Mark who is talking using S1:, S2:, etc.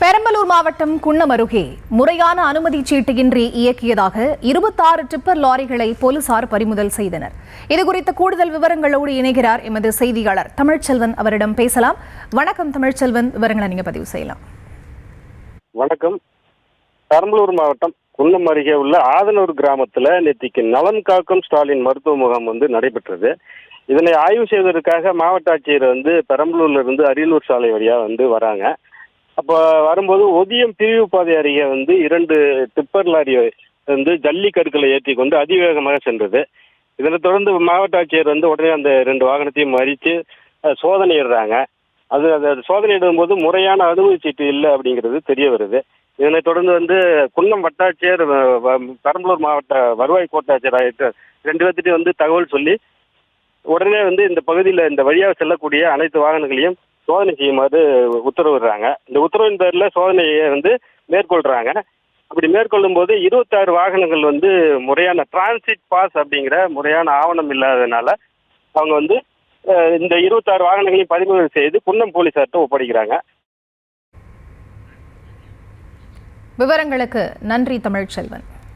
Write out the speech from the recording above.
S1: பெரம்பலூர் மாவட்டம் குன்னம் அருகே முறையான அனுமதி சீட்டின்றி இயக்கியதாக 26 டிப்பர் லாரிகளை போலீசார் பறிமுதல் செய்தனர். இதுகுறித்த கூடுதல் விவரங்களோடு இணைகிறார் எமது செய்தியாளர் தமிழ்ச்செல்வன். அவரிடம் பேசலாம். வணக்கம் தமிழ்ச்செல்வன், விவரங்களை நீங்க பதிவு செய்யலாம்.
S2: வணக்கம். பெரம்பலூர் மாவட்டம் குன்னம் அருகே உள்ள ஆதனூர் கிராமத்தில் நேற்றுக்கு நலன் காக்கும் ஸ்டாலின் மருத்துவ முகாம் நடைபெற்றது. இதனை ஆய்வு செய்வதற்காக மாவட்ட ஆட்சியர் பெரம்பலூர்ல இருந்து அரியலூர் சாலை வழியா வராங்க. அப்போ வரும்போது ஒதியம் பிரிவு பாதை அருகே 2 டிப்பர் லாரி ஜல்லி கற்களை ஏற்றி கொண்டு அதிவேகமாக சென்றது. இதனை தொடர்ந்து மாவட்ட ஆட்சியர் உடனே அந்த 2 வாகனத்தையும் மறித்து சோதனையிடுறாங்க. அது சோதனையிடும் போது முறையான அனுமதி சீட்டு இல்லை அப்படிங்கிறது தெரிய வருது. இதனை தொடர்ந்து குன்னம் வட்டாட்சியர், பெரம்பலூர் மாவட்ட வருவாய் கோட்டாட்சியர் ஆகிட்டு 2 பேர்த்திட்டையும் தகவல் சொல்லி உடனே இந்த பகுதியில் இந்த வழியாக செல்லக்கூடிய அனைத்து வாகனங்களையும் சோதனை செய்யுமாறு உத்தரவிடுறாங்க. இந்த உத்தரவின் பேரில் சோதனையை மேற்கொள்றாங்க. அப்படி மேற்கொள்ளும் போது 26 வாகனங்கள் முறையான டிரான்சிட் பாஸ் அப்படிங்கிற முறையான ஆவணம் இல்லாததுனால அவங்க இந்த 26 வாகனங்களையும் பறிமுதல் செய்து குன்னம் போலீசார்ட்ட ஒப்படைக்கிறாங்க.
S1: விவரங்களுக்கு நன்றி தமிழ்ச்செல்வன்.